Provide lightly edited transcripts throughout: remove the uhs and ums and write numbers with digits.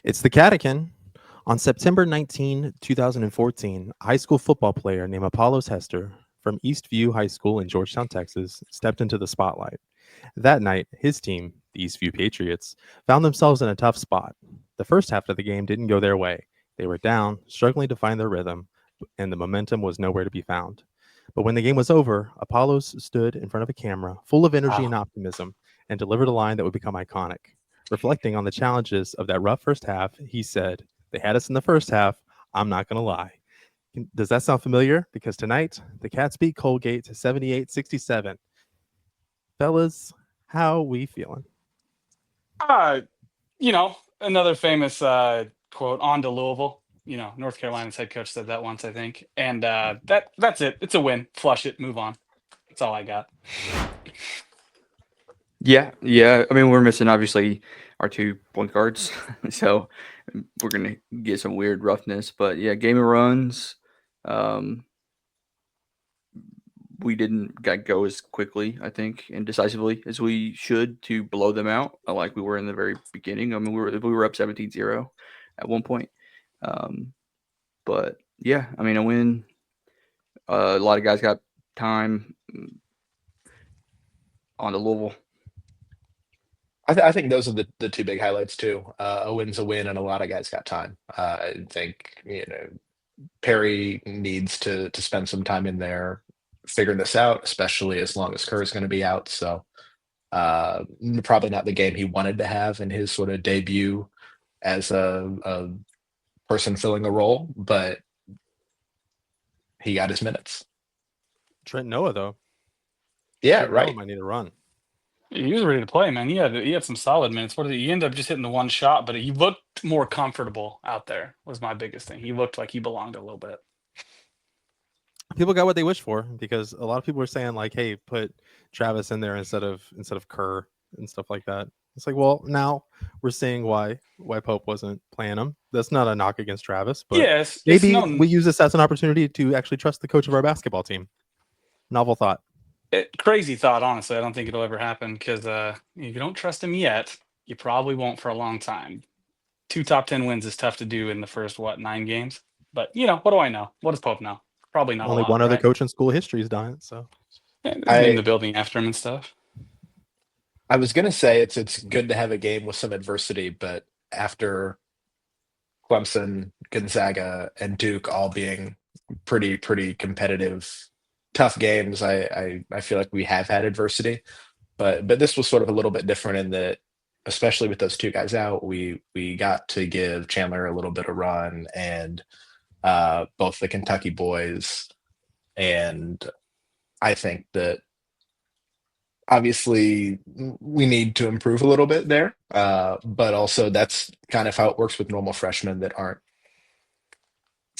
It's the Catican. On September 19, 2014, a high school football player named Apollos Hester from Eastview High School in Georgetown, Texas, stepped into the spotlight. That night, his team, the Eastview Patriots, found themselves in a tough spot. The first half of the game didn't go their way. They were down, struggling to find their rhythm, and the momentum was nowhere to be found. But when the game was over, Apollos stood in front of a camera, full of energy and Wow. optimism, and delivered a line that would become iconic. Reflecting on the challenges of that rough first half, he said, "They had us in the first half. I'm not going to lie." Does that sound familiar? Because tonight, the Cats beat Colgate 78-67. Fellas, how we feeling? Uh, another famous quote on to Louisville. North Carolina's head coach said that once, I think. And that's it. It's a win. Flush it, move on. That's all I got. Yeah. I mean, we're missing obviously our 2 point guards, so we're gonna get some weird roughness. But yeah, game of runs. Um, we didn't go as quickly, I think, and decisively as we should to blow them out, like we were in the very beginning. I mean, we were up 17-0 at one point. Um, but yeah, I mean, a win. A lot of guys got time on the Louisville. I think those are the two big highlights too. A win's a win, and a lot of guys got time. I think Perry needs to spend some time in there figuring this out, especially as long as Kerr's going to be out. So probably not the game he wanted to have in his sort of debut as a person filling a role, but he got his minutes. Trent Noah, though. Yeah, Trent Noah right. might need a run. He was ready to play, man. He had some solid minutes. He ended up just hitting the one shot, but he looked more comfortable out there. Was my biggest thing. He looked like he belonged a little bit. People got what they wished for because a lot of people were saying like, "Hey, put Travis in there instead of Kerr and stuff like that." It's like, well, now we're seeing why Pope wasn't playing him. That's not a knock against Travis, but Yeah, it's maybe no we use this as an opportunity to actually trust the coach of our basketball team. Novel thought. crazy thought. Honestly, I don't think it'll ever happen because if you don't trust him yet, you probably won't for a long time. 2 top 10 wins is tough to do in the first 9 games. But what do I know? What does Pope know? Probably not a Only lot, one other right? coach in school history has done it. So Yeah, they named I the building after him and stuff. I was gonna say it's good to have a game with some adversity, but after Clemson, Gonzaga, and Duke all being pretty competitive, tough games, I feel like we have had adversity, but this was sort of a little bit different in that, especially with those two guys out, we got to give Chandler a little bit of run, and both the Kentucky boys, and I think that obviously we need to improve a little bit there, but also that's kind of how it works with normal freshmen that aren't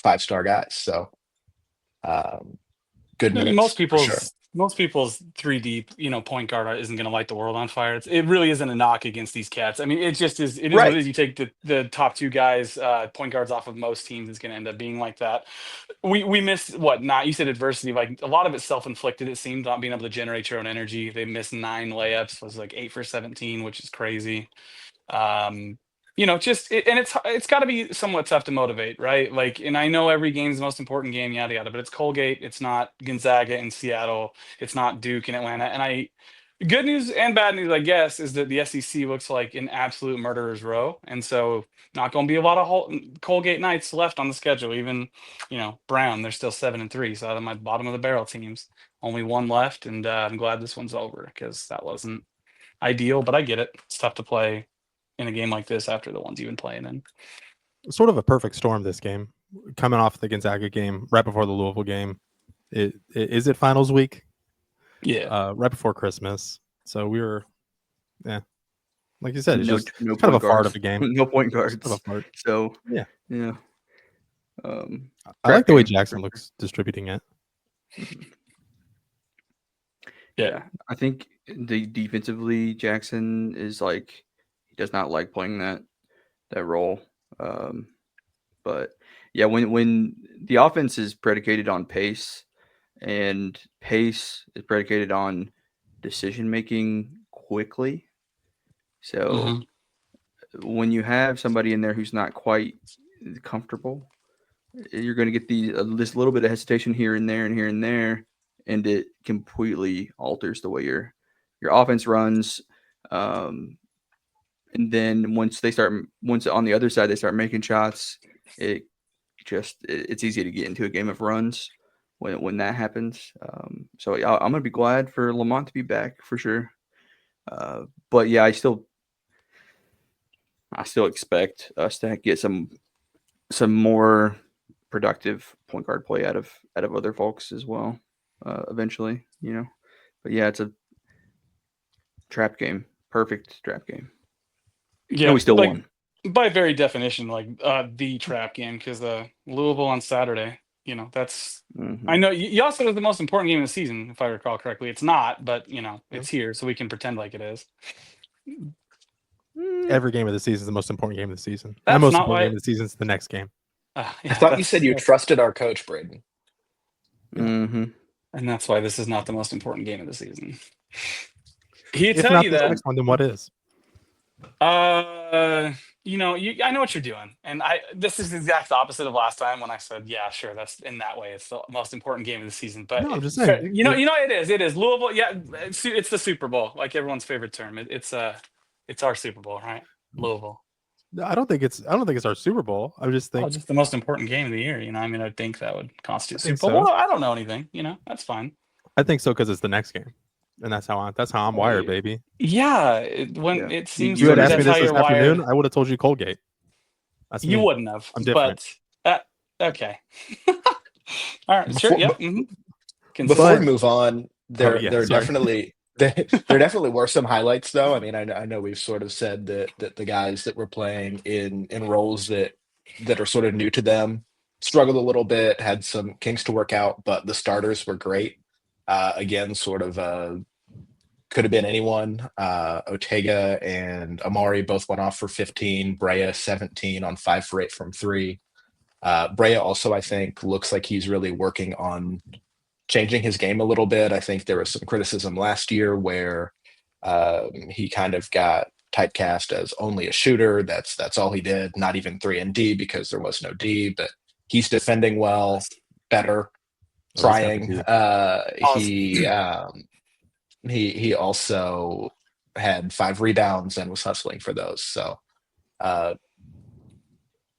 5-star guys. So um, good I mean, most minutes for sure. people's most people's 3D, point guard isn't going to light the world on fire. It really isn't a knock against these cats. I mean, it just is. It is what Right. it is. You take the top two guys, point guards off of most teams, it's going to end up being like that. We missed what? Not you said adversity. Like a lot of it's self inflicted. It seemed not being able to generate your own energy. They missed 9 layups. Was like 8 for 17, which is crazy. Um, and it's got to be somewhat tough to motivate, right? Like, and I know every game is the most important game, yada yada, but it's Colgate, it's not Gonzaga in Seattle, it's not Duke in Atlanta. And good news and bad news, I guess, is that the SEC looks like an absolute murderer's row, and so not going to be a lot of Colgate nights left on the schedule. Even Brown, they're still 7-3, so out of my bottom of the barrel teams, only one left, and I'm glad this one's over because that wasn't ideal, but I get it. It's tough to play in a game like this after the ones you've been playing in. sort of a perfect storm this game, coming off the Gonzaga game right before the Louisville game. Is it finals week? Yeah. Right before Christmas. So we were, yeah, like you said, it's No, just no it's kind of point a fart of guards. a game. No point It's kind of guards. a fart. So Yeah, yeah, I like the way game Jackson for sure. looks distributing it. Yeah. Yeah, I think the defensively Jackson is like he does not like playing that role. Um, but yeah, when the offense is predicated on pace and pace is predicated on decision making quickly, so Hmm. when you have somebody in there who's not quite comfortable, you're going to get this little bit of hesitation here and there and here and there, and it completely alters the way your offense runs. And then once on the other side they start making shots, it's easy to get into a game of runs when that happens. So I'm going to be glad for Lamont to be back for sure. But yeah, I still expect us to get some more productive point guard play out of other folks as well, eventually, But yeah, it's a trap game, perfect trap game. Yeah, and we still won. By very definition, the trap game, because Louisville on Saturday, that's. Mhm. I know y'all said it was the most important game of the season, if I recall correctly. It's not, but it's here, so we can pretend like it is. Every game of the season is the most important game of the season. That's the most not important why- game of the season is the next game. I thought you said you trusted our coach, Braden. Mm-hmm. And that's why this is not the most important game of the season. He'd If tell not you this that. next one, then what is? I know what you're doing, and this is the exact opposite of last time when I said, yeah, sure, that's in that way it's the most important game of the season. But No, I'm just saying. it is Louisville. Yeah, it's the Super Bowl, like everyone's favorite term. It's our Super Bowl, right? Louisville. No, I don't think it's our Super Bowl. I just think Just the most important game of the year. I think that would constitute I think Super Bowl. so. Well, I don't know anything. That's fine. I think so because it's the next game, and that's how I'm wired, baby. Yeah, it seems You had like asked me that's this how you're afternoon, wired. I would have told you Colgate. That's You me. wouldn't have. I'm different. But okay. All right. Sure. Yeah. Mm-hmm. Before we move on, there sorry. definitely there definitely were some highlights, though. I mean, I know we've sort of said that the guys that were playing in roles that are sort of new to them struggled a little bit, had some kinks to work out, but the starters were great. Again, sort of could have been anyone. Ortega and Amari both went off for 15. Brea 17 on 5 for 8 from 3. Brea also, I think, looks like he's really working on changing his game a little bit. I think there was some criticism last year where he kind of got typecast as only a shooter. That's all he did, not even 3 and D because there was no D, but he's defending well, better, trying. He also had 5 rebounds and was hustling for those. So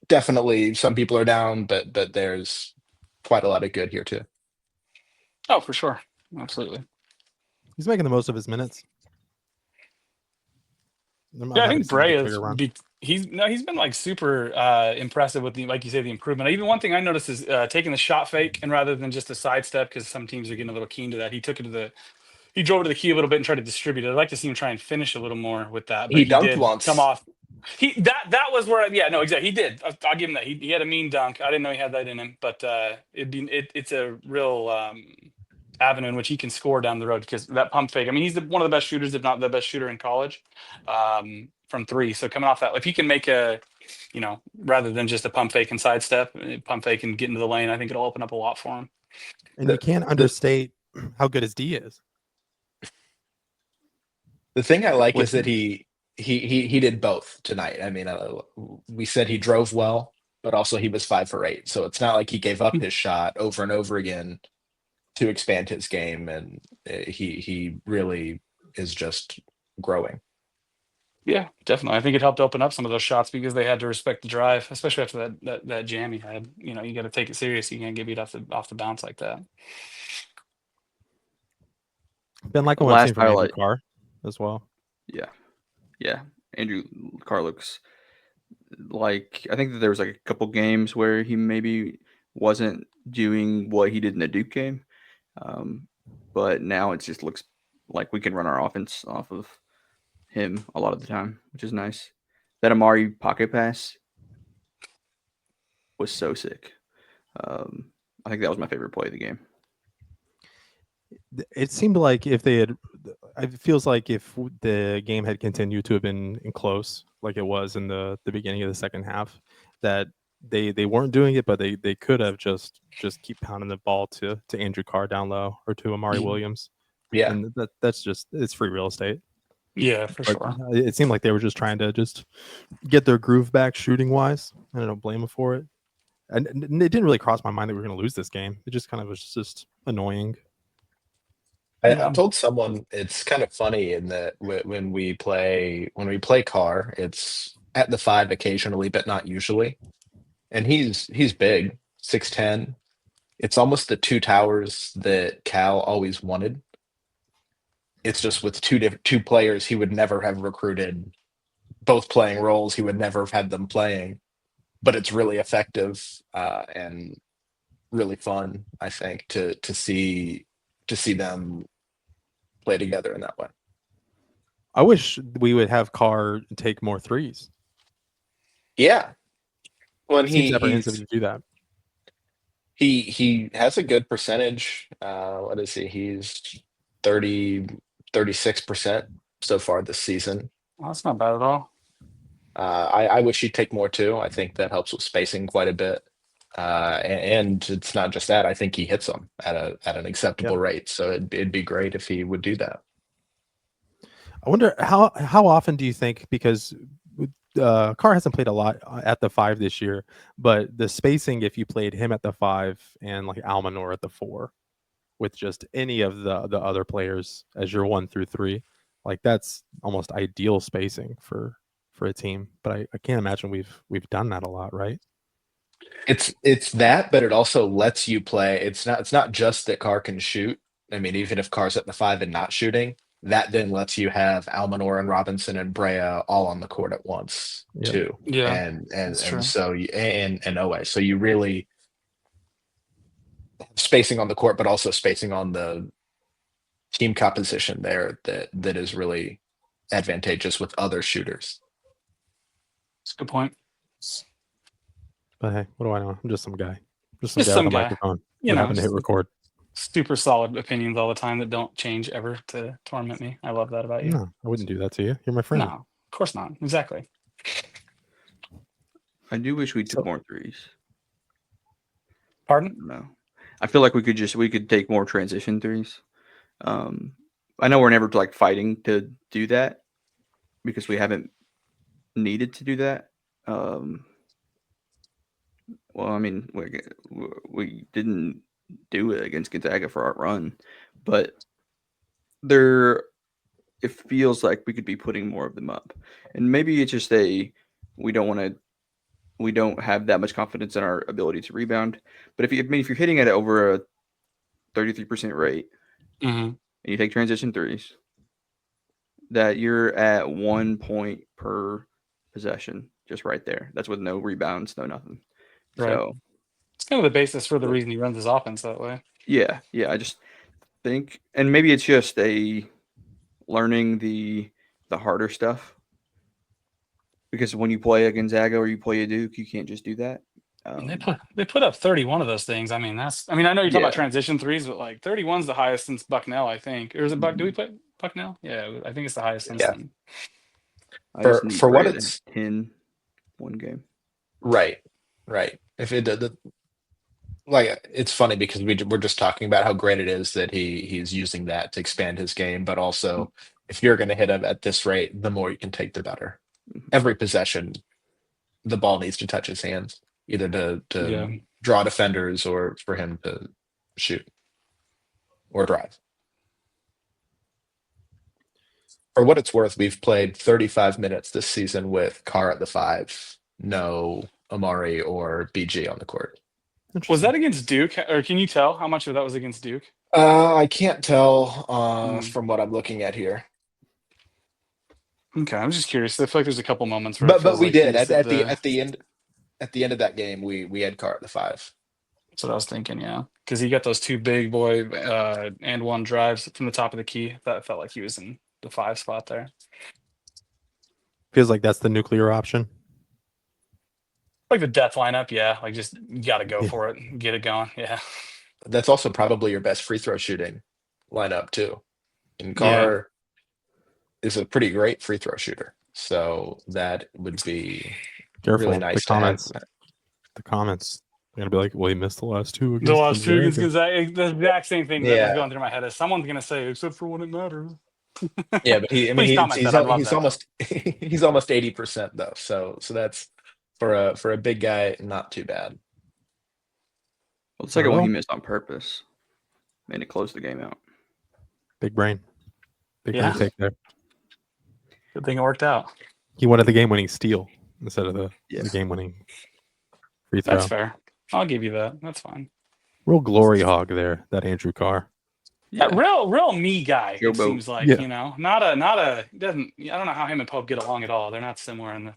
definitely some people are down, but there's quite a lot of good here too. Oh, for sure. Absolutely. He's making the most of his minutes. Yeah, I think Brea he's been like super impressive with like you say, the improvement. Even one thing I noticed is taking the shot fake, and rather than just a sidestep, because some teams are getting a little keen to that, he drove it to the key a little bit and tried to distribute it. I'd like to see him try and finish a little more with that. But he dunked did once. Come off. That was where exactly. He did. I'll give him that. He had a mean dunk. I didn't know he had that in him, but it's a real avenue in which he can score down the road, because that pump fake. I mean, he's one of the best shooters, if not the best shooter in college, from 3. So coming off that, if he can make rather than just a pump fake and sidestep, pump fake and get into the lane, I think it'll open up a lot for him. And you can't understate how good his D is. The thing I like is that he did both tonight. I mean, we said he drove well, but also he was 5 for 8. So it's not like he gave up his shot over and over again to expand his game, and he really is just growing. Yeah, definitely. I think it helped open up some of those shots because they had to respect the drive, especially after that jam he had. You got to take it serious. You can't get beat off the bounce like that. Been like what I've seen from Andrew Carr as well. Yeah. Andrew Carr looks like, I think that there was like a couple games where he maybe wasn't doing what he did in the Duke game. But now it just looks like we can run our offense off of him a lot of the time, which is nice. That Amari pocket pass was so sick. I think that was my favorite play of the game. It seemed like it feels like if the game had continued to have been close, like it was in the beginning of the second half, that they weren't doing it, but they could have just keep pounding the ball to Andrew Carr down low or to Amari Williams. Yeah, and that's just, it's free real estate. Yeah, for But sure. it seemed like they were just trying to just get their groove back shooting wise. I don't blame them for it. And it didn't really cross my mind that we were going to lose this game. It just kind of was just annoying. I told someone it's kind of funny in that when we play Carr, it's at the 5 occasionally, but not usually. And he's big, 6'10". It's almost the two towers that Cal always wanted. It's just with two players he would never have recruited, both playing roles. He would never have had them playing, but it's really effective and really fun. I think to see them play together in that way. I wish we would have Carr take more threes. Yeah, when It seems apprehensive to do that. he has a good percentage. What is he? He's 36% so far this season. Well, that's not bad at all. I wish he'd take more too. I think that helps with spacing quite a bit. And it's not just that. I think he hits them at an acceptable rate. So it'd be great if he would do that. I wonder how often do you think, because Carr hasn't played a lot at the 5 this year, but the spacing, if you played him at the 5 and like Almanor at the 4 with just any of the other players as your 1 through 3, like that's almost ideal spacing for a team. But I can't imagine we've done that a lot, right? It's that, but it also lets you play. It's not just that Carr can shoot. I mean, even if Carr's at the 5 and not shooting, that then lets you have Almanor and Robinson and Brea all on the court at once too. Yeah, and so and Owe. So you really have spacing on the court, but also spacing on the team composition there that is really advantageous with other shooters. That's a good point. But hey, what do I know? I'm just some guy. Just Just some some guy with a guy. microphone. You that know, happened to hit record. super solid opinions all the time that don't change ever to torment me. I love that about you. No, I wouldn't do that to you. You're my friend. No, of course not. Exactly. I do wish we took more threes. Pardon? No, I feel like we could take more transition threes. I know we're never like fighting to do that because we haven't needed to do that. Well, I mean, we didn't do it against Gonzaga for our run, but it feels like we could be putting more of them up, and maybe it's just we don't have that much confidence in our ability to rebound. But if you're hitting at over a 33% rate, and you take transition threes, that you're at 1 point per possession, just right there. That's with no rebounds, no nothing. Right. So it's kind of the basis for the reason he runs his offense that way. Yeah. I just think, and maybe it's just learning the harder stuff, because when you play a Gonzaga or you play a Duke, you can't just do that. They put up 31 of those things. I mean, I know you're talking about transition threes, but like 31's the highest since Bucknell, I think. Or is it Buck? Do we play Bucknell? Yeah, I think it's the highest since then. For what it's 10 one game. Right. If it like, it's funny because we're just talking about how great it is that he's using that to expand his game, but also if you're going to hit him at this rate, the more you can take, the better. Every possession, the ball needs to touch his hands, either to draw defenders or for him to shoot or drive. For what it's worth, we've played 35 minutes this season with Carr at the 5, no Amari or BG on the court. Was that against Duke, or can you tell how much of that was against Duke? I can't tell from what I'm looking at here. Okay, I'm just curious. I feel like there's a couple moments where, but we did at the end of that game. We had Carr at the 5. That's what I was thinking. Yeah, because he got those 2 big boy and 1 drives from the top of the key. That felt like he was in the 5 spot there. Feels like that's the nuclear option. Like the death lineup, yeah. Like just you got to go for it, get it going. Yeah. That's also probably your best free throw shooting lineup too. And Carr is a pretty great free throw shooter, so that would be really nice. The comments. They're gonna be like, "Well, he missed the last 2 against Gonzaga." The exact same thing that was going through my head. Is someone's gonna say, "Except for when it matters." Yeah, but I mean, Please comment that. I'd love he's that. almost he's almost 80% though. So that's for a big guy, not too bad. Well, the second Well, one he missed on purpose, and it closed the game out. big brain. Big Yeah. brain take there. Good thing it worked out. He wanted the game-winning steal instead of the Yeah. game-winning free throw. That's fair. I'll give you that. That's fine. Real glory hog there, that Andrew Carr. Yeah, real me guy. It Showboat. seems like, Yeah. you know, not a doesn't. I don't know how him and Pope get along at all. They're not similar in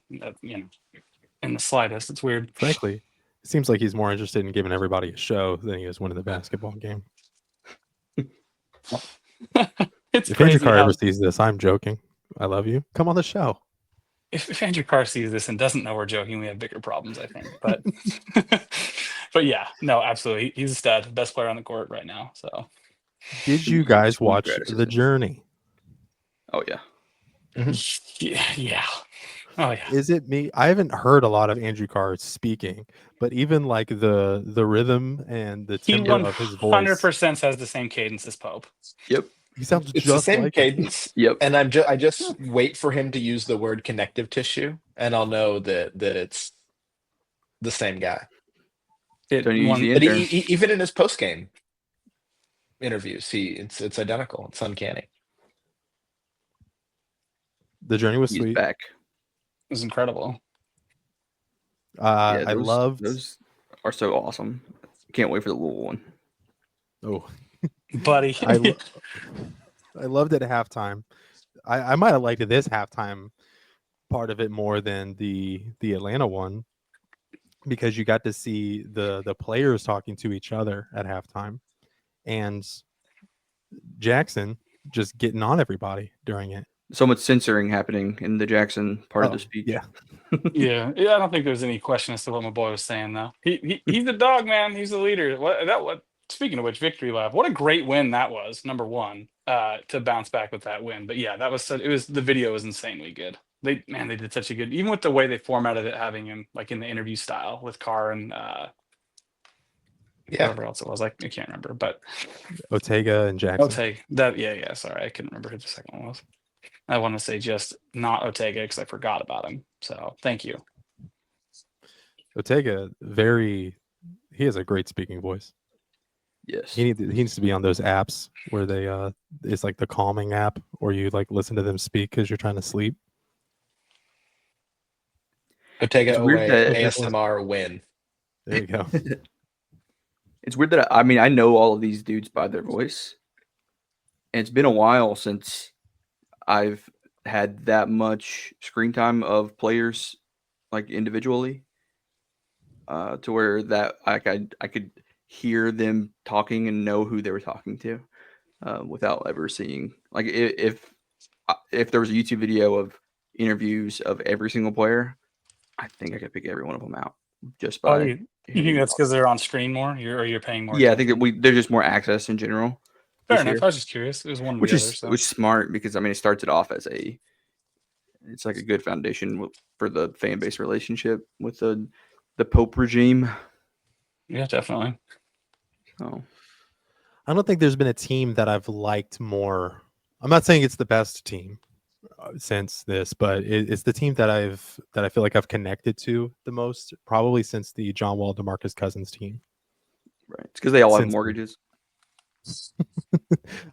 the slightest. It's weird. Frankly, it seems like he's more interested in giving everybody a show than he is winning the basketball game. It's If crazy. Andrew Carr how- ever sees this, I'm joking. I love you. Come on the show. if Andrew Carr sees this and doesn't know we're joking, we have bigger problems, I think. But but yeah, no, absolutely. He's a stud, best player on the court right now. So Did you guys Smooth watch criticism. The Journey? Oh yeah. yeah. Oh yeah. Is it me? I haven't heard a lot of Andrew Carr speaking, but even like the rhythm and the He timbre of his voice, 100% has the same cadence as Pope. Yep. he sounds It's just the same like cadence. Yep. And I just wait for him to use the word connective tissue, and I'll know that it's the same guy. Don't you use the But intern? even in his post game interviews, it's identical. It's uncanny. The Journey was He's sweet. back. It was incredible. I those, loved those are so awesome. Can't wait for the Louisville one. Oh, Buddy. I loved it at halftime. I might have liked this halftime part of it more than the Atlanta one, because you got to see the players talking to each other at halftime, and Jackson just getting on everybody during it. So much censoring happening in the Jackson part of the speech. Yeah. yeah. I don't think there's any question as to what my boy was saying though. He's the dog, man. He's the leader. What speaking of which, victory lap. What a great win that was, number one, to bounce back with that win. But yeah, that was the video was insanely good. They did such a good, even with the way they formatted it, having him like in the interview style with Carr and whoever else it was. I can't remember, but Ortega and Jackson. Ortega. Yeah. Sorry, I couldn't remember who the second one was. I want to say just not Ortega because I forgot about him. So thank you. Ortega, he has a great speaking voice. Yes. He needs to be on those apps where they it's like the calming app, or you like listen to them speak because you're trying to sleep. Ortega It's weird that- ASMR win. There you go. It's weird that I know all of these dudes by their voice, and it's been a while since I've had that much screen time of players, like individually, to where that I could hear them talking and know who they were talking to, without ever seeing. Like if there was a YouTube video of interviews of every single player, I think I could pick every one of them out just by. You think that's because they're on screen more, or you're paying more? Yeah, I think that there's just more access in general. Fair this enough. year. I was just curious. It was one of Which the is others. So. which is smart because it starts it off as it's like a good foundation for the fan base relationship with the Pope regime. Yeah, definitely. Oh, I don't think there's been a team that I've liked more. I'm not saying it's the best team since this, but it's the team that I feel like I've connected to the most, probably since the John Wall, DeMarcus Cousins team. right. It's because they all have Since- mortgages.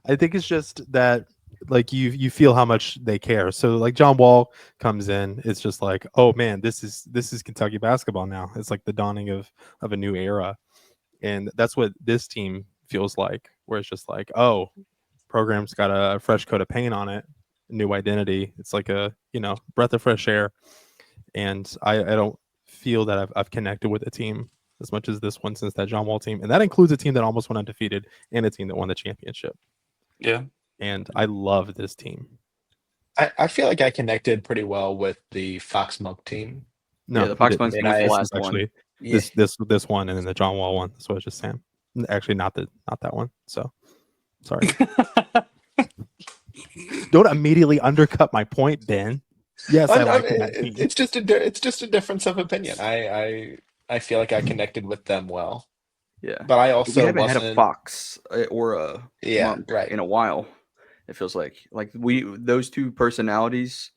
I think it's just that like you feel how much they care. So like John Wall comes in, it's just like, oh man, this is Kentucky basketball now. It's like the dawning of a new era. And that's what this team feels like, where it's just like, oh, program's got a fresh coat of paint on it, new identity. It's like a breath of fresh air. And I don't feel that I've connected with a team as much as this one since that John Wall team. And that includes a team that almost went undefeated and a team that won the championship. Yeah. And I love this team. I feel like I connected pretty well with the Fox Monk team. No, Yeah, the Fox you didn't. Monk team And was the I- last one. Actually, Yeah. this one and then the John Wall one. That's what I was just saying. Actually, not that one. So sorry. Don't immediately undercut my point, Ben. Yes, I like that team. It's just a difference of opinion. I feel like I connected with them well, Yeah, but I we also haven't had a wasn't. Fox or a Yeah, Monk right. in a while. It feels like those two personalities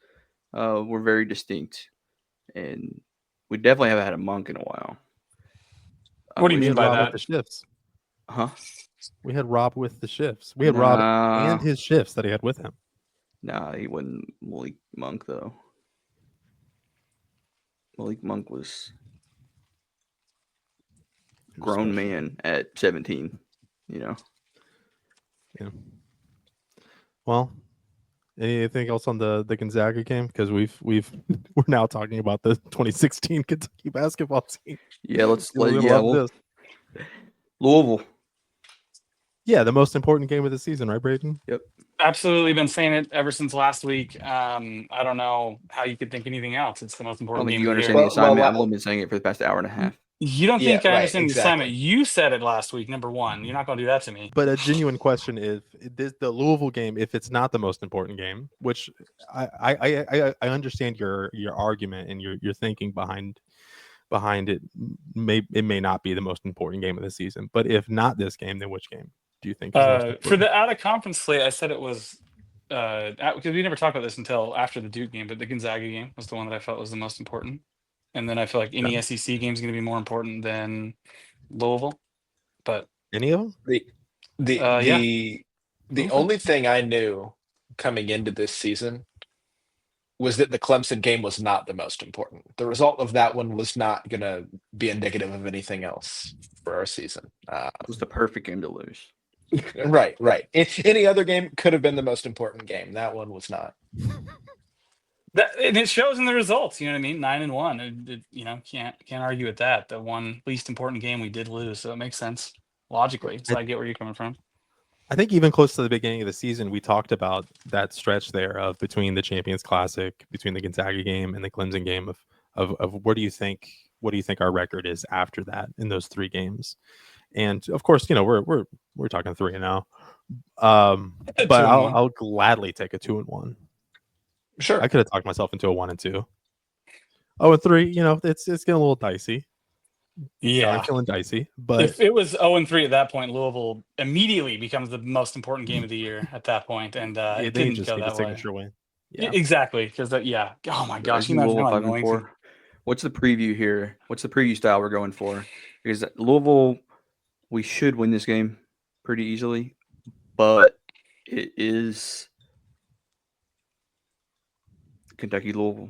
were very distinct, and we definitely haven't had a Monk in a while. What do you We mean had by Rob that? with the shifts. Huh? We had Rob with the shifts. We had Rob and his shifts that he had with him. Nah, he wasn't Malik Monk though. Malik Monk was grown man at 17. Yeah. Well, anything else on the Gonzaga game? Because we're now talking about the 2016 Kentucky basketball team. Yeah, love this. Louisville. Yeah, the most important game of the season, right, Braden? Yep. Absolutely been saying it ever since last week. I don't know how you could think anything else. It's the most I don't important think game you of the year. understand the assignment. I've only been saying it for the past hour and a half. You don't think I understand the assignment? exactly. You said it last week. Number one, you're not going to do that to me. But a genuine question is the Louisville game, if it's not the most important game, which I understand your argument and your thinking behind it, may not be the most important game of the season. But if not this game, then which game do you think is the most important? For the out of conference slate, I said it was because we never talked about this until after the Duke game, but the Gonzaga game was the one that I felt was the most important. And then I feel like any SEC game is going to be more important than Louisville. But any of them? The only thing I knew coming into this season was that the Clemson game was not the most important. The result of that one was not going to be indicative of anything else for our season. It was the perfect game to lose. Right. Any other game could have been the most important game. That one was not. And it shows in the results. You know what I mean? 9-1. Can't argue with that. The one least important game we did lose, so it makes sense logically. So I get where you're coming from. I think even close to the beginning of the season, we talked about that stretch there of between the Champions Classic, between the Gonzaga game and the Clemson game of what do you think our record is after that in those three games? And of course, we're talking 3-0. But I'll gladly take a 2-1. Sure. I could have talked myself into a 1-2. 0-3, it's getting a little dicey. Yeah, I'm feeling dicey. But if it was 0-3 at that point, Louisville immediately becomes the most important game of the year at that point, and it didn't just go need that a signature way. win. Yeah, exactly. Because oh my gosh, you Louisville imagine how 5 and annoying. 4. What's the preview here? What's the preview style we're going for? Because Louisville, we should win this game pretty easily, but it is Kentucky Louisville.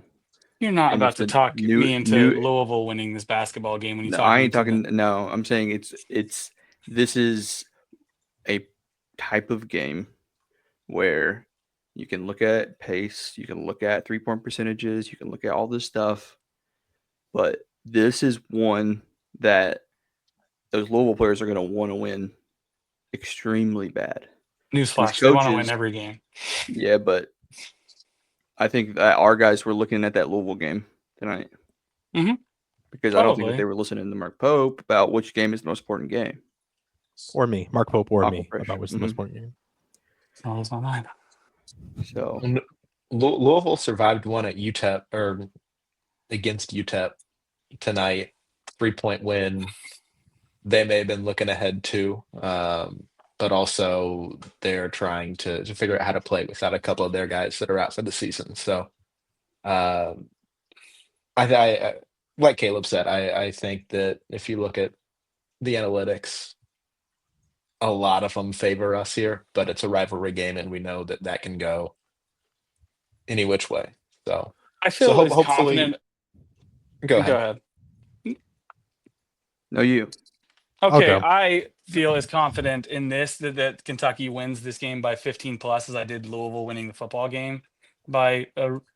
You're not about to talk me into Louisville winning this basketball game when you talk. I ain't talking. No, I'm saying this is a type of game where you can look at pace, you can look at 3-point percentages, you can look at all this stuff, but this is one that those Louisville players are going to want to win extremely bad. Newsflash: they want to win every game. Yeah, but I think that our guys were looking at that Louisville game tonight. Mm-hmm. Because I don't think that they were listening to Mark Pope about which game is the most important game. Or me, Mark Pope, or me, about which is the most important game. Oh, it's not mine. So Louisville survived one at UTEP or against UTEP tonight. 3-point win. They may have been looking ahead too, but also they're trying to figure out how to play without a couple of their guys that are out for the season. So, I like Caleb said, I think that if you look at the analytics, a lot of them favor us here, but it's a rivalry game, and we know that can go any which way. So I feel hopefully confident. Go ahead. No, you. Okay, I feel as confident in this that Kentucky wins this game by 15 plus as I did Louisville winning the football game by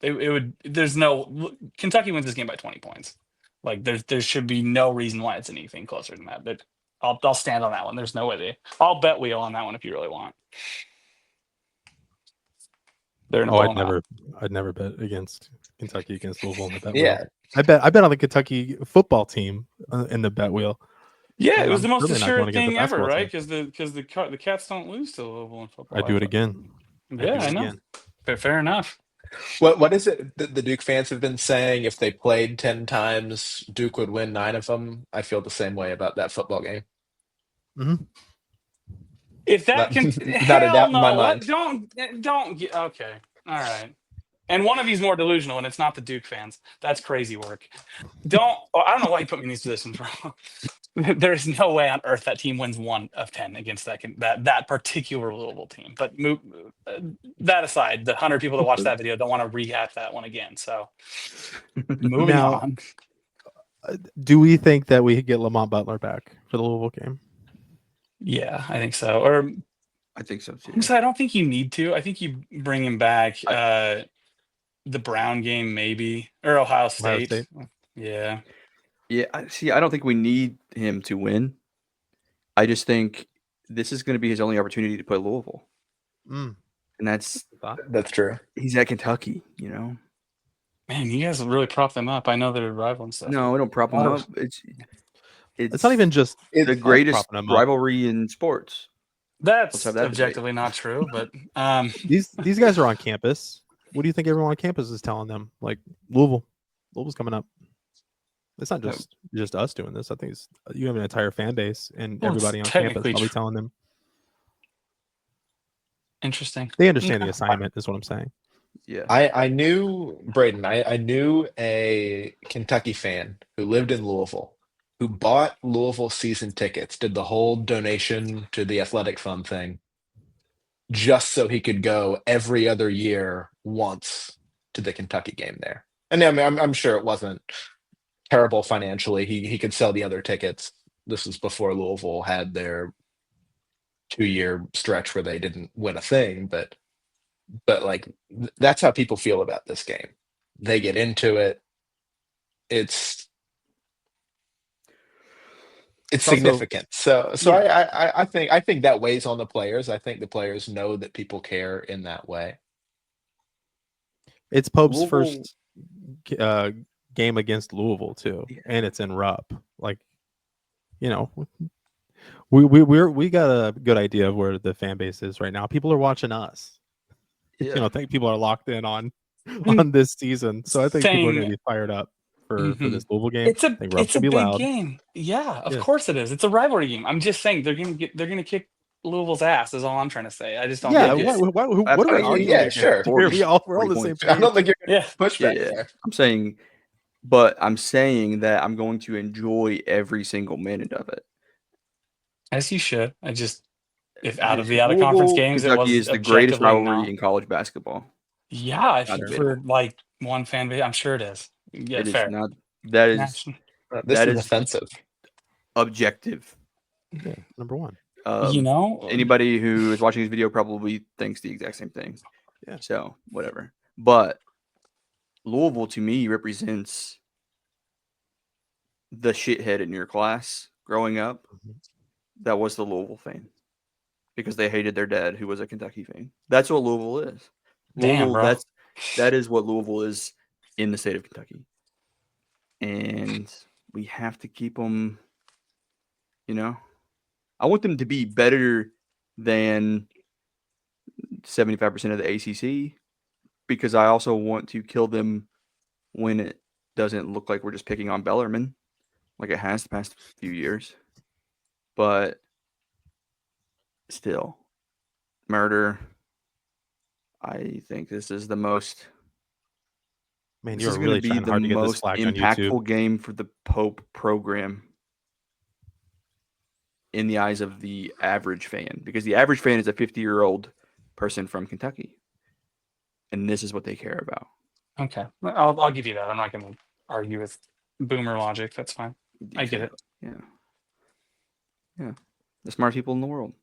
Kentucky wins this game by 20 points. Like there should be no reason why it's anything closer than that. But I'll stand on that one. There's no way I'll bet wheel on that one if you really want. I'd never bet against Kentucky against Louisville in the bet wheel. Yeah, I bet on the Kentucky football team in the bet wheel. Yeah, it was the most assured thing ever, right? Because the Cats don't lose to Louisville in football. I do it again. Yeah, I know. Fair enough. What is it that the Duke fans have been saying? If they played 10 times, Duke would win 9 of them. I feel the same way about that football game. Mm-hmm. If that can, Not a hell doubt in my no. mind. Don't get, okay. All right. And one of you's more delusional, and it's not the Duke fans. That's crazy work. I don't know why you put me in these positions, bro. There's no way on earth that team wins 1 of 10 against that particular Louisville team. But that aside, the 100 people that watch that video don't want to rehash that one again. So moving Now, on. do we think that we get Lamont Butler back for the Louisville game? Yeah, I think so. Or I think so too. honestly, I don't think you need to. I think you bring him back the Brown game maybe, or Ohio State. Yeah. Yeah, I don't think we need him to win. I just think this is going to be his only opportunity to play Louisville. Mm. And that's true. He's at Kentucky, you know. Man, you guys really prop them up. I know they're a rival and stuff. No, we don't prop them up. It's not even just the greatest rivalry in sports. That's objectively not true, but these guys are on campus. What do you think everyone on campus is telling them? Like Louisville's coming up. It's not just us doing this. I think you have an entire fan base and everybody on campus probably telling them. Interesting. They understand the assignment, is what I'm saying. Yeah. I knew Braden. I knew a Kentucky fan who lived in Louisville who bought Louisville season tickets, did the whole donation to the athletic fund thing, just so he could go every other year once to the Kentucky game there. And I mean, I'm sure it wasn't terrible financially. He could sell the other tickets. This was before Louisville had their 2-year stretch where they didn't win a thing, but like that's how people feel about this game. They get into it. It's significant. So yeah. I think that weighs on the players. I think the players know that people care in that way. It's Pope's first game against Louisville too, and it's in Rupp. Like, you know, we got a good idea of where the fan base is right now. People are watching us. Yeah. You know, I think people are locked in on this season, so I think people are going to be fired up for this Louisville game. It's a big game. Yeah, of course it is. It's a rivalry game. I'm just saying they're gonna kick Louisville's ass. Is all I'm trying to say. I just don't. Yeah. What are we arguing? Yeah, sure. We're all on the same page. I don't think you're gonna push back there. I'm saying that I'm going to enjoy every single minute of it. As you should. If out of conference games, Kentucky is the greatest rivalry in college basketball. Yeah, I think for like one fan base, I'm sure it is. Yeah, fair. That is offensive. Objective. Yeah, number one. Anybody who is watching this video probably thinks the exact same thing. Yeah. So whatever. But Louisville to me represents the shithead in your class growing up. That was the Louisville fan. Because they hated their dad, who was a Kentucky fan. That's what Louisville is. Damn, bro. That is what Louisville is in the state of Kentucky. And we have to keep them, you know. I want them to be better than 75% of the ACC because I also want to kill them when it doesn't look like we're just picking on Bellarmine like it has the past few years. But still, murder. I think this is the most. Man, you're really trying hard to get this flagged on YouTube. Impactful game for the Pope program in the eyes of the average fan, because the average fan is a 50-year-old person from Kentucky, and this is what they care about. Okay, I'll give you that. I'm not going to argue with boomer logic. That's fine. I get it. Yeah. The smartest people in the world.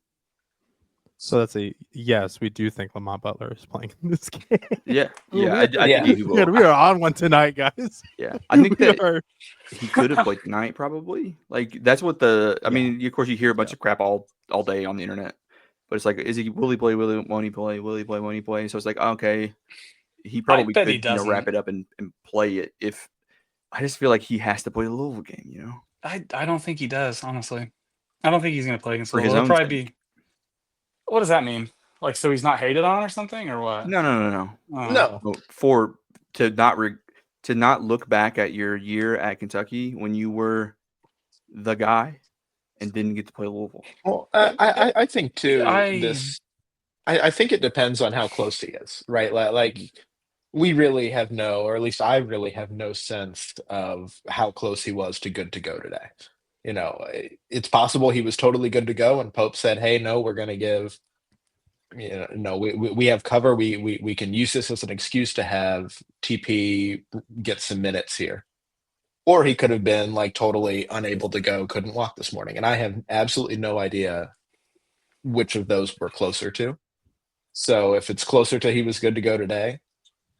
So that's yes. We do think Lamont Butler is playing in this game. Yeah. I think he will. We are on one tonight, guys. Yeah, I think that he could have played tonight, probably. Like that's what I mean, of course, you hear a bunch of crap all day on the internet, but it's like, will he play? Won't he play? Will he play? Won't he play? So it's like, okay, he probably could wrap it up and play it. If I just feel like he has to play the Louisville game, you know. I don't think he does, honestly. I don't think he's going to play against Louisville. It'll probably be. What does that mean? Like, so he's not hated on or something, or what? No. No. To not look back at your year at Kentucky when you were the guy and didn't get to play Louisville. Well, I think too. I I think it depends on how close he is, right? Like we really have no, or at least I really have no sense of how close he was to good to go today. It's possible he was totally good to go, and Pope said, "Hey, no, we're going to give." No, we have cover. We can use this as an excuse to have TP get some minutes here. Or he could have been like totally unable to go, couldn't walk this morning. And I have absolutely no idea which of those we're closer to. So if it's closer to he was good to go today,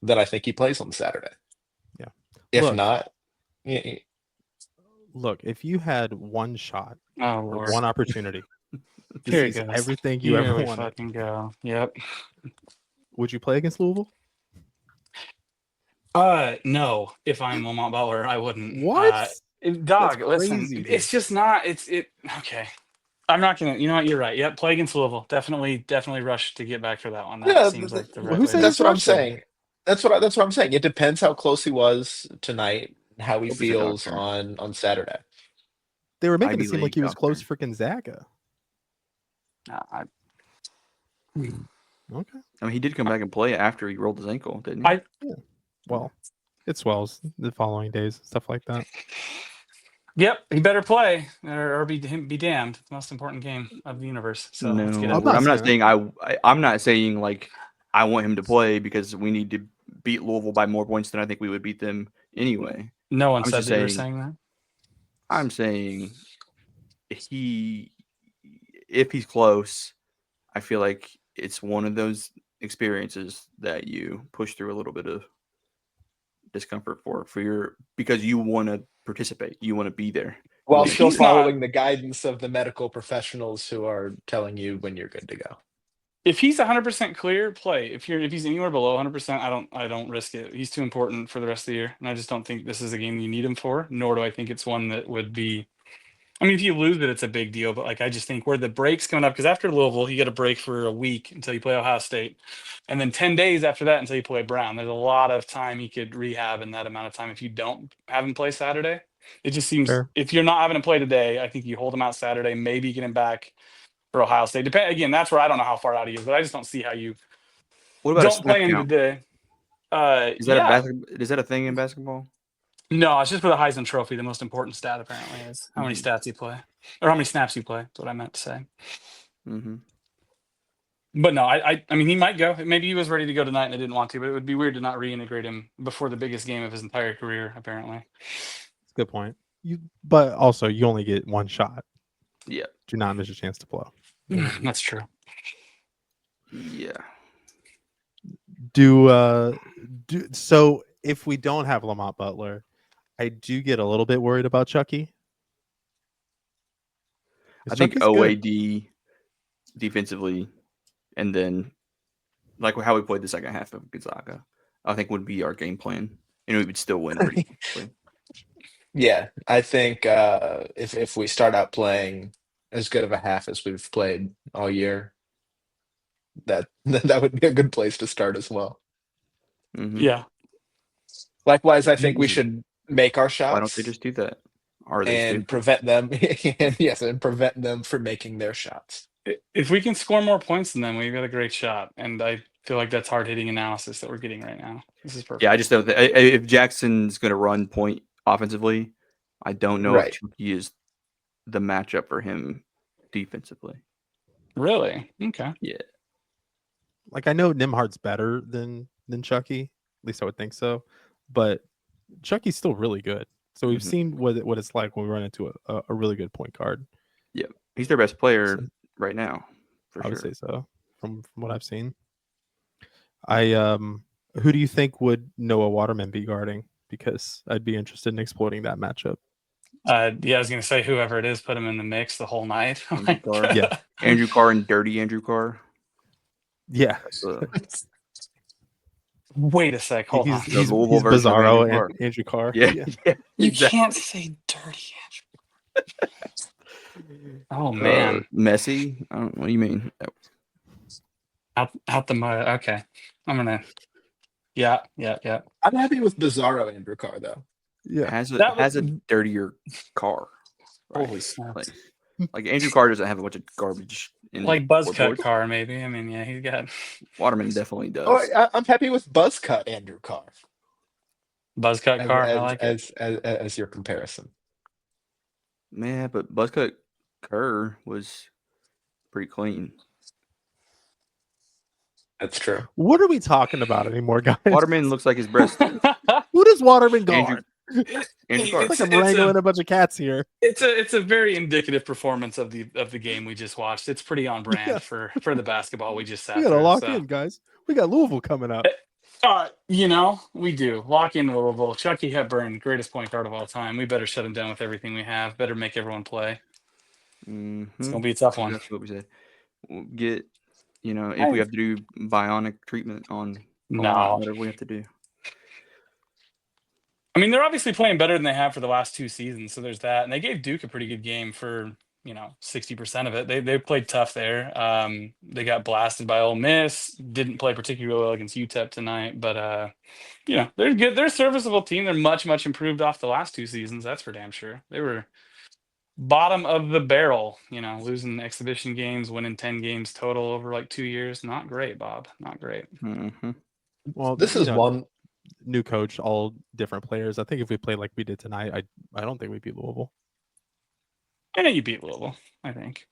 then I think he plays on Saturday. Yeah. If Look. not, Look, if you had one shot oh or Lord. one opportunity to Here it seize goes. everything you Here ever we wanted, fucking go. Yep. would you play against Louisville? No. If I'm Lamont Butler, I wouldn't. What? Dog, That's listen. crazy, dude. It's just not. Okay. I'm not gonna. You know what? You're right. Yep. Play against Louisville. Definitely rush to get back for that one. That yeah, seems like the Well, right who way. said to- that's what I'm rushing? saying. That's what I'm saying. It depends how close he was tonight, and how he Hope he's a feels doctor. on Saturday. They were making Ivy it seem like League he was doctor. close for Gonzaga. I, Okay. I mean, he did come back and play after he rolled his ankle, didn't he? Well, it swells the following days, stuff like that. Yep. He better play or be damned. It's the most important game of the universe. So let's get No, into I'm it. not saying I'm not saying like I want him to play because we need to beat Louisville by more points than I think we would beat them anyway. No one I'm said just that you were saying- saying that. I'm saying if he's close, I feel like it's one of those experiences that you push through a little bit of discomfort because you want to participate, you want to be there. While If still he's not- following the guidance of the medical professionals who are telling you when you're good to go. If he's 100% clear, play. If he's anywhere below 100%, I don't risk it. He's too important for the rest of the year, and I just don't think this is a game you need him for. Nor do I think it's one that would be. I mean, if you lose it, it's a big deal. But like, I just think where the break's coming up, because after Louisville, you get a break for a week until you play Ohio State, and then 10 days after that until you play Brown. There's a lot of time he could rehab in that amount of time if you don't have him play Saturday. It just seems Fair. if you're not having him play today, I think you hold him out Saturday, maybe get him back for Ohio State. Again, that's where I don't know how far out he is, but I just don't see how you What about don't a play snap him count? today. Is that Yeah. is that a thing in basketball? No, it's just for the Heisman Trophy. The most important stat apparently is how many stats you play, or how many snaps you play. That's what I meant to say. Mm-hmm. But no, I mean, he might go. Maybe he was ready to go tonight and I didn't want to, but it would be weird to not reintegrate him before the biggest game of his entire career, apparently. That's a good point. But also, you only get one shot. Yeah. Do not miss a chance to blow. That's true. Yeah. So if we don't have Lamont Butler, I do get a little bit worried about Chucky. I think Chucky's good. OAD defensively, and then like how we played the second half of Gonzaga, I think would be our game plan, and we would still win pretty quickly. Yeah, I think if we start out playing as good of a half as we've played all year, that would be a good place to start as well. Mm-hmm. Yeah. Likewise, I think we should make our shots. Why don't they just do that? Are they and stupid? prevent them and prevent them from making their shots. If we can score more points than them, we've got a great shot. And I feel like that's hard-hitting analysis that we're getting right now. This is perfect. Yeah, I just don't think if Jackson's going to run point offensively, I don't know Right. if Chucky is the matchup for him defensively. Really? Okay. Yeah. Like, I know Nimhard's better than Chucky. At least I would think so. But Chucky's still really good. So we've seen what it's like when we run into a really good point guard. Yeah, he's their best player right now. For I would sure. say so from what I've seen. Who do you think would Noah Waterman be guarding? Because I'd be interested in exploiting that matchup. Yeah, I was going to say whoever it is, put him in the mix the whole night. Andrew Carr. Yeah. Andrew Carr and dirty Andrew Carr. Yeah. Wait a sec. Hold on. He's Louisville version of Bizarro Andrew Carr. and Andrew Carr. Yeah. You exactly. can't say dirty Andrew. Oh, man. Messy? I don't. What do you mean? Out the mud. Okay. I'm going to. Yeah. I'm happy with Bizarro Andrew Carr though. Yeah. Has That a dirtier car. Holy smokes. Like Andrew Carr doesn't have a bunch of garbage in Like his Buzzcut scoreboard. Carr, maybe. I mean, yeah, he's got Waterman definitely does. Oh, I'm happy with Buzzcut Andrew Carr Buzzcut Carr. I like it. as your comparison. Yeah, but Buzzcut Kerr was pretty clean. That's true. What are we talking about anymore, guys? Waterman looks like his breast. Who does Waterman guard? Andrew Carr. It's like I'm wrangling a bunch of cats here. It's a very indicative performance of the game we just watched. It's pretty on brand for the basketball we just sat We gotta through. lock in, guys. We got Louisville coming up. We do. Lock in Louisville. Chucky Hepburn, greatest point guard of all time. We better shut him down with everything we have. Better make everyone play. It's gonna be a tough one. That's what we said. We'll get, if we have to do bionic treatment on whatever we have to do. I mean, they're obviously playing better than they have for the last 2 seasons, so there's that. And they gave Duke a pretty good game for 60% of it. They played tough there. They got blasted by Ole Miss. Didn't play particularly well against UTEP tonight, but they're good. They're a serviceable team. They're much improved off the last 2 seasons. That's for damn sure. They were bottom of the barrel. Losing exhibition games, winning 10 games total over like 2 years. Not great, Bob. Not great. Mm-hmm. Well, This is one. new coach, all different players. I think if we played like we did tonight, I don't think we beat Louisville. I know you beat Louisville, I think.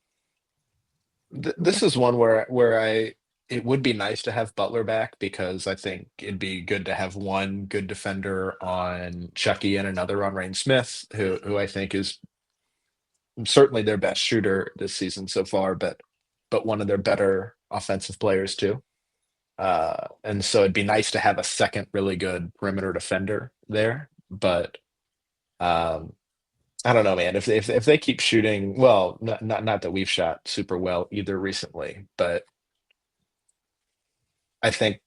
This is one where it would be nice to have Butler back because I think it'd be good to have one good defender on Chucky and another on Rain Smith, who I think is certainly their best shooter this season so far, but one of their better offensive players too. And so it'd be nice to have a second really good perimeter defender there, but I don't know, man. If they keep shooting well, not that we've shot super well either recently, but I think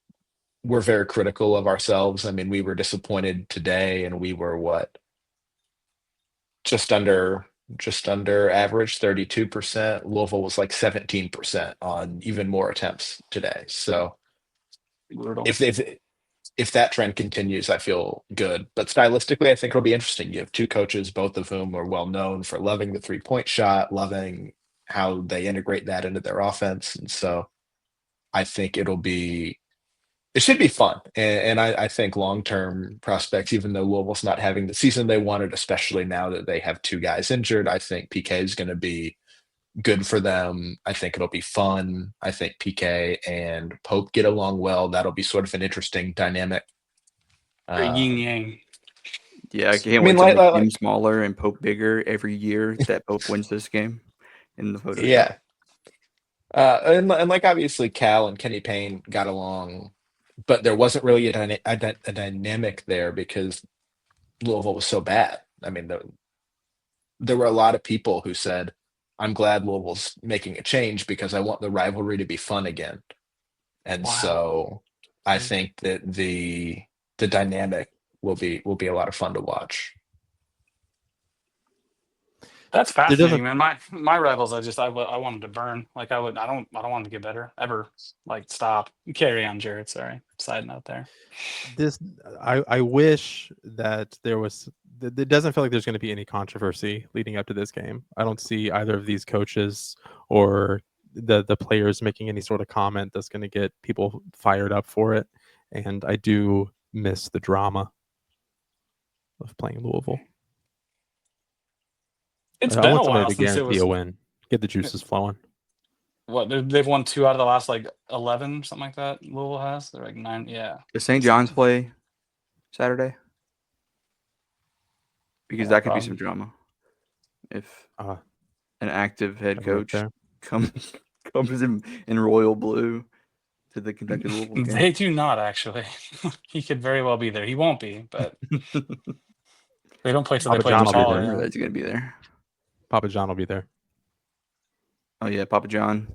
we're very critical of ourselves. I mean, we were disappointed today, and we were just under average, 32%. Louisville was like 17% on even more attempts today. So Brutal. if that trend continues, I feel good. But stylistically, I think it'll be interesting. You have 2 coaches, both of whom are well known for loving the 3-point shot, loving how they integrate that into their offense. And so I think it should be fun. And I think long-term prospects, even though Louisville's not having the season they wanted, especially now that they have 2 guys injured, I think PK is going to be good for them. I think it'll be fun. I think PK and Pope get along well. That'll be sort of an interesting dynamic. Yin yang. Yeah, I can't wait to make him smaller and Pope bigger every year that Pope wins this game in the photo. Yeah. And like obviously Cal and Kenny Payne got along, but there wasn't really a dynamic there because Louisville was so bad. I mean, there were a lot of people who said, I'm glad Louisville's making a change because I want the rivalry to be fun again. And so I think that the dynamic will be a lot of fun to watch. That's fascinating, man. My rivals, I wanted to burn. Like I don't want to get better ever. Like stop. Carry on, Jared. Sorry. Side note there. I wish that there was. It doesn't feel like there's going to be any controversy leading up to this game. I don't see either of these coaches or the players making any sort of comment that's going to get people fired up for it. And I do miss the drama of playing Louisville. It's been a while to since it was a win. Get the juices flowing. What they've won 2 out of the last 11, something like that. Louisville has. They're like 9. Yeah. Does St. John's play Saturday? Because that could be some drama. If an active head coach comes in royal blue to the Kentucky Louisville game. They do not actually. He could very well be there. He won't be, but they don't play till they play John will be there. That's going to be there. Papa John will be there. Oh yeah, Papa John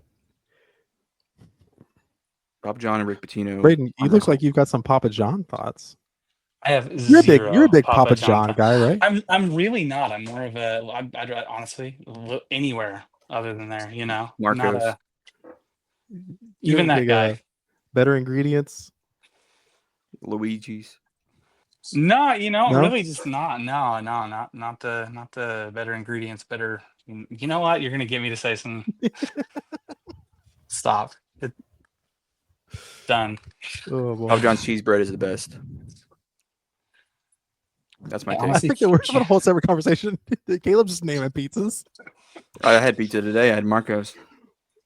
and Rick Pitino. Braden, you look like you've got some Papa John thoughts. I have you're a big Papa John guy, right? I'm really not. I'm more of I'd honestly look anywhere other than there. Marcos. Even that guy. Better ingredients. Luigi's. No, No? really just not. No, not the better ingredients, better. You know what? You're gonna get me to say some. Stop. Done. Oh, boy. Papa John's cheese bread is the best. That's my Yeah, take. I honestly, think that we're having a whole separate conversation. Caleb's just naming pizzas. I had pizza today. I had Marco's.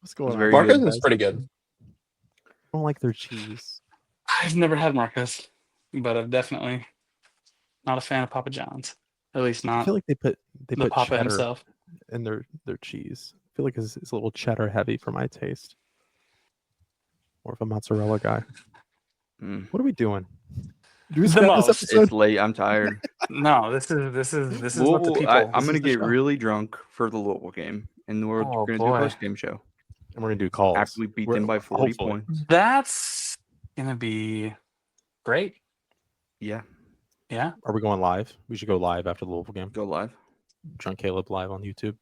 What's going on? very Marcos good, is pretty good. I don't like their cheese. I've never had Marcus, but I've definitely not a fan of Papa John's. At least I not feel like they put Papa cheddar himself. in their cheese. I feel like it's a little cheddar heavy for my taste. More of a mozzarella guy. Mm. What are we doing? Do we The scrap this most. episode? It's late. I'm tired. No, this is what the people. I'm this gonna is the get show. really drunk for the Louisville game, and we're Oh, gonna do boy. a post game show And we're gonna do calls after we beat them by 40 hopefully. points. That's gonna be great. Yeah, Yeah. Are we going live? We should go live after the Louisville game. go live. Drunk Caleb live on YouTube.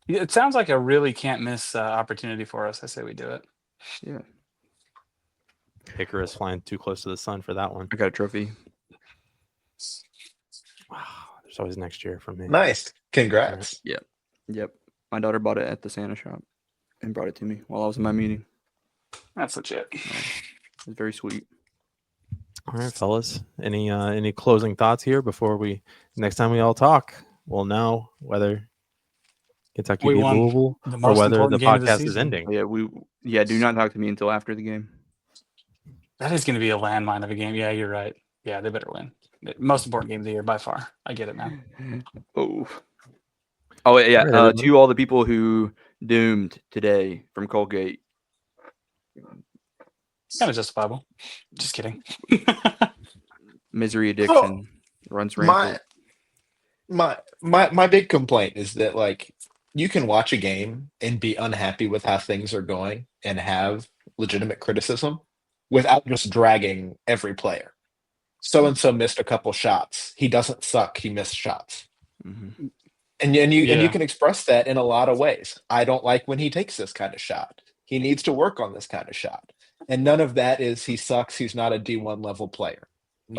It sounds like a really can't miss opportunity for us. I say we do it. Yeah, Icarus flying too close to the sun for that one. I got a trophy. Wow, there's always next year for me. Nice. Congrats. Yep, my daughter bought it at the Santa shop and brought it to me while I was in my meeting. That's legit. It was very sweet. All right, fellas. Any closing thoughts here before we next time we all talk? We'll know whether Kentucky We beat won Louisville the or most whether the important game of the podcast is season. ending. Yeah, do not talk to me until after the game. That is going to be a landmine of a game. Yeah, you're right. Yeah, they better win. Most important game of the year by far. I get it now. Oh yeah. All right, everybody. To all the people who doomed today from Colgate. Kind of justifiable. Just kidding. Misery addiction runs rampant. My big complaint is that like you can watch a game and be unhappy with how things are going and have legitimate criticism without just dragging every player. So and so missed a couple shots. He doesn't suck. He missed shots. Mhm. And you Yeah. can express that in a lot of ways. I don't like when he takes this kind of shot. He needs to work on this kind of shot. And none of that is he sucks. He's not a D1 level player.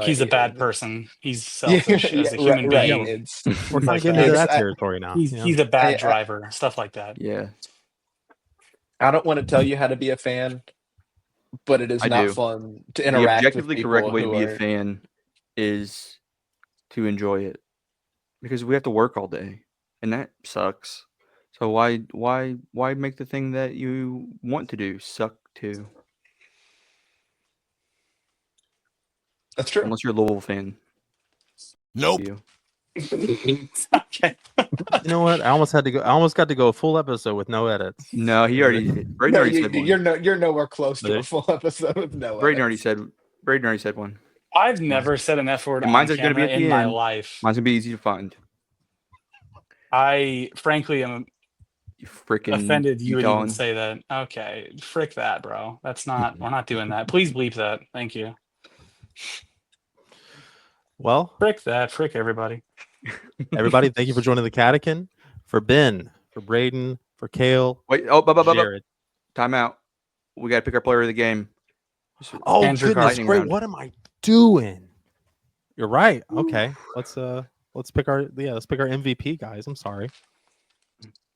He's a bad person. He's selfish as a human right. being. It's We're kind like of getting into that. that territory now. He's, you know? he's a bad I- driver. Stuff like that. Yeah, I don't want to tell you how to be a fan, but it is I not do. fun to the interact with objectively people correct way to who be are. a fan is to enjoy it, because we have to work all day, and that sucks. So why make the thing that you want to do suck too? That's true. Unless you're a Louisville fan. Nope. You. Okay. You know what? I almost got to go a full episode with no edits. No, Braden No, already said one. you're nowhere close to Really? a full episode with no. Braden edits. already said one. I've never said an F word And on mine's gonna be camera at the in my end. life. Mine's gonna be easy to find. I frankly am You freaking offended you would even Utahn. say that. Okay, frick that, bro. That's not. We're not doing that. Please bleep that. Thank you. Well, Frick that. Frick everybody. everybody, thank you for joining the Catican. For Ben, for Braden, for Kale, Wait, Jared. time out. We gotta pick our player of the game. Oh Andrew goodness, Lightning great! round. What am I doing? You're right. Okay, let's pick our MVP, guys. I'm sorry.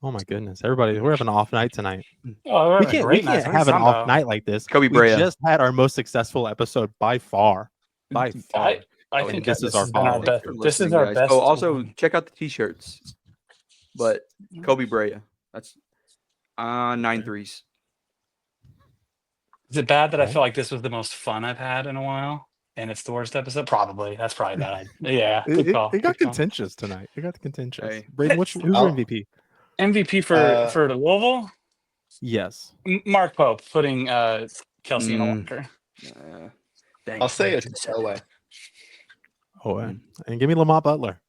Oh my goodness, everybody, we're having an off night tonight. Oh, We can't have an off night like this. Kobe We Bryant. just had our most successful episode by far. By far. I Oh, think and this is our has been follow-up. best. for This is listening, our guys. best. Oh, also check out the t-shirts. But Kobe Bryant. That's 9 threes. Is it bad that I Right. feel like this was the most fun I've had in a while, and it's the worst episode? Probably. That's probably bad. Yeah. Good It call. got Good call. contentious tonight. It got contentious. Hey. Braden, who's your Oh. MVP? MVP for the Louisville. Yes. Mark Pope putting Kelsey in a locker. Dang. I'll say it's OA. Oh, and give me Lamont Butler.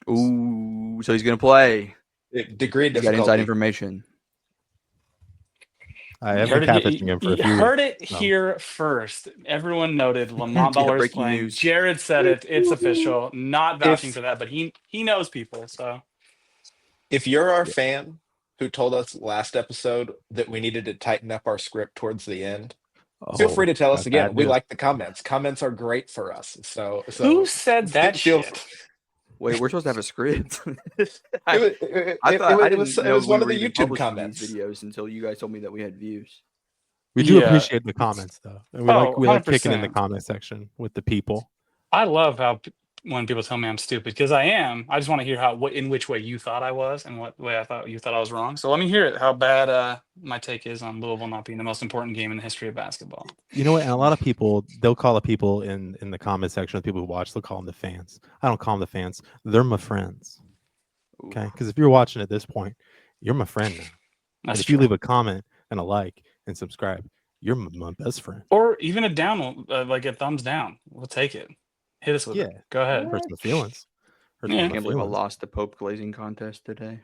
Ooh, so he's gonna play. Degree of He's got inside difficulty. information. I You have heard been it, catfishing him for a you few heard weeks. it so. here first. Everyone noted Lamont Yeah, Butler's breaking playing. news. Jared said it. It's official. Not vouching If- for that, but he knows people. So If you're our fan who told us last episode that we needed to tighten up our script towards the end, Feel free to tell us that's again. bad We news. like the comments. Comments are great for us. So Who said that feel shit? Wait, we're supposed to have a script. It I was didn't know one we of were the even YouTube publishing comments. these videos until you guys told me that we had views. We do Yeah. appreciate the comments though. And we Oh, like kicking in the 100%. comment section with the people. I love how when people tell me I'm stupid, because I am. I just want to hear in which way you thought I was and what way you thought I was wrong. So let me hear it. How bad my take is on Louisville not being the most important game in the history of basketball. You know what? And a lot of people, they'll call the people in the comment section, the people who watch, they'll call them the fans. I don't call them the fans. They're my friends. Okay, because if you're watching at this point, you're my friend now. That's and if true. you leave a comment and a like and subscribe, you're my best friend. Or even a down, like a thumbs down. We'll take it. Hit us with it. Go ahead. Hurts my feelings. Hurts Yeah. I my can't believe I feelings. lost the Pope glazing contest today.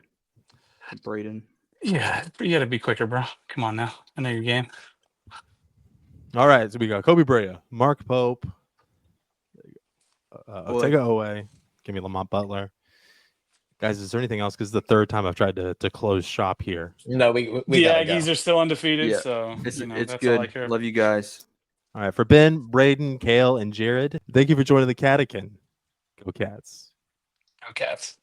Braden. Yeah, you got to be quicker, bro. Come on now. I know your game. All right, so we got Kobe Bryant, Mark Pope, Otega Owe, give me Lamont Butler. Guys, is there anything else? Because it's the third time I've tried to close shop here. No, we The gotta Aggies go. are still undefeated, Yeah, so it's that's good. all I care. Love you guys. All right, for Ben, Braden, Kale, and Jared, thank you for joining the Catican. Go Cats. Go Cats.